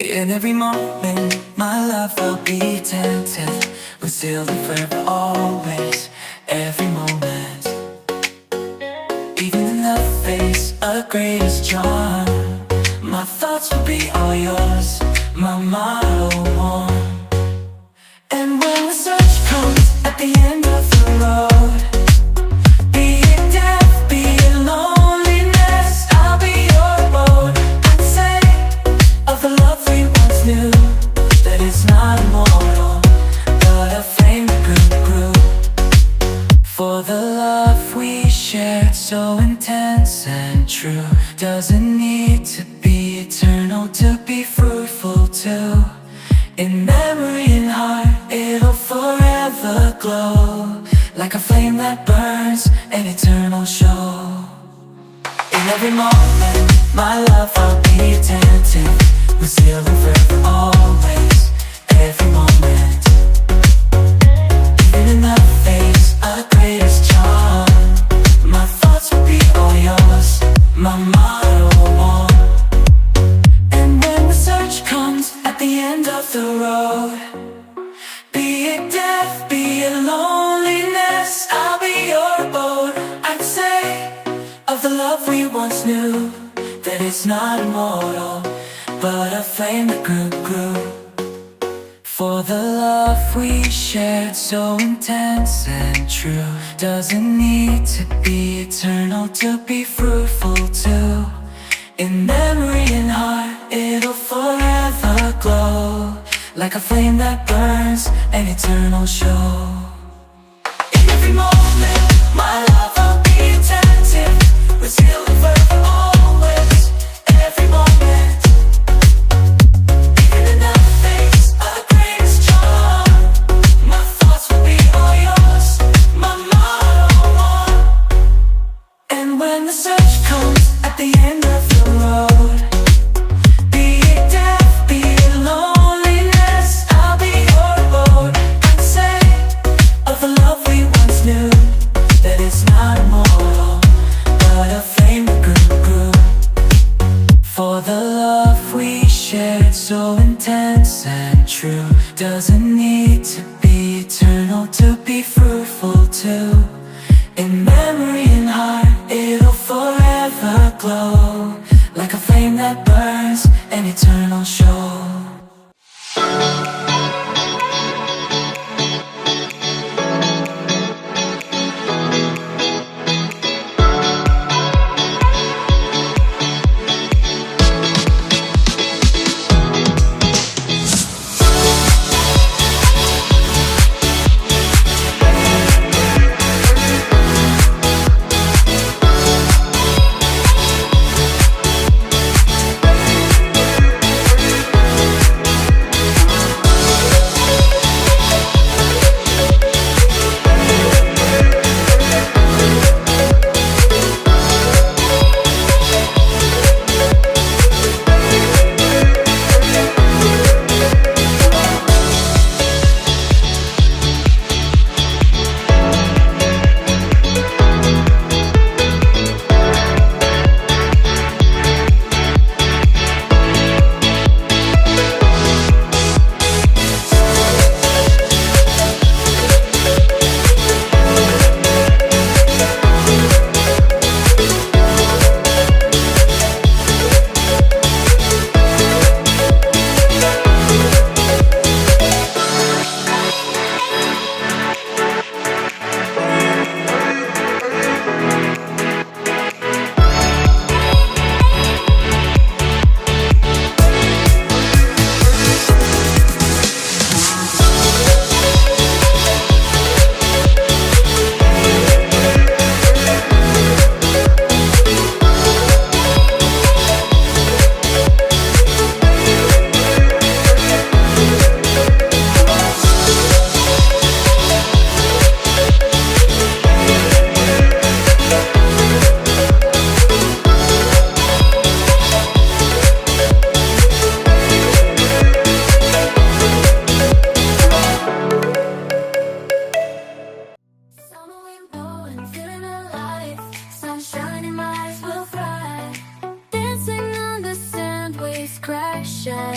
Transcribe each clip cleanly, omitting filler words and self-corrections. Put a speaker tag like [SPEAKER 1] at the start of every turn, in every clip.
[SPEAKER 1] In every moment, my love will be tempted. We're sealed in forever, always, every moment. Even in the face of greatest charm, my thoughts will be all yours, my motto one. And when the search comes at the end of the road, be it death, be it loneliness, I'll be your boat. I'd say of the love we once knew, that it's not immortal, but a flame that grew. For the love we shared, so intense and true, doesn't need to be eternal to be fruitful too. In memory and heart, it'll forever glow, like a flame that burns, an eternal show. In every moment, my love I'll be tempted. We're sealed in forever, always, every moment. Even in the face of greatest charm, my thoughts will be all yours, my motto one. And when the search comes at the end of the road, be it death, be it loneliness, I'll be your boat. I'd say of the love we once knew, that it's not immortal, but a flame that grew. For the love we shared, so intense and true, doesn't need to be eternal to be fruitful too. In memory and heart, it'll forever glow, like a flame that burns, an eternal show. In every moment, my love I'll be attentive. We're sealed in forever, always, every moment. Even in the face of the greatest charm, my thoughts will be all yours, my motto one. And when the search comes at the end of the road, be it death, be it loneliness, I'll be your boat. I'd say of the love we once knew, that it's not immortal, but a flame that grew. For the love we shared, so intense and true, doesn't need to be eternal to be fruitful too. In memory and heart, it'll forever glow, like a flame that burns, an eternal show.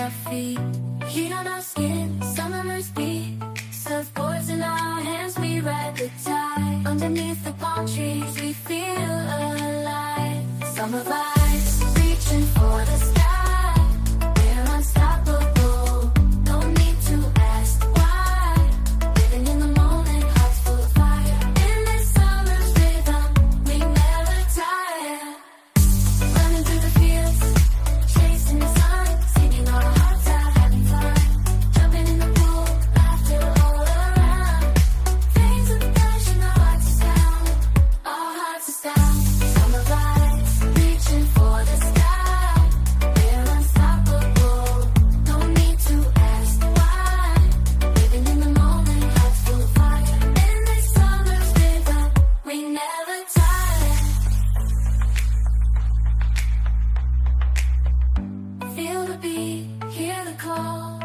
[SPEAKER 1] our feet, heat on our skin, summer's beat. Surfboards in our hands, we ride the tide. Underneath the palm trees, we feel alive. Summer vibes, reaching for the sky. We're unstoppable, no need to ask why. Living in the moment, hearts full of fire. In this summer's rhythm, we never tire. Running through the fields, chasing the sun, singing our hearts out, having fun. Jumping in the pool, laughter all around. Flames of passion, our hearts are sound, our hearts are sound. Summer vibes, reaching for the sky. We're unstoppable, no need to ask why. Living in the moment, hearts full of fire. In this summer's rhythm, we never tire. Feel the beat, hear the call.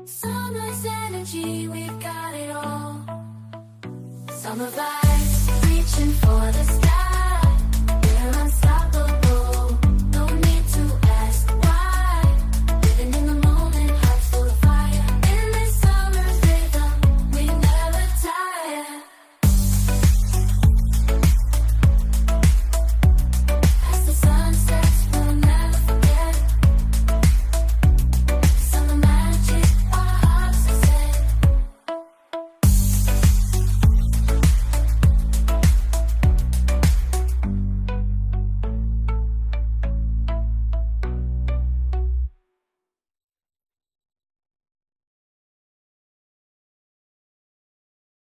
[SPEAKER 1] Summer's energy, we've got it all. Summer vibes, reaching for the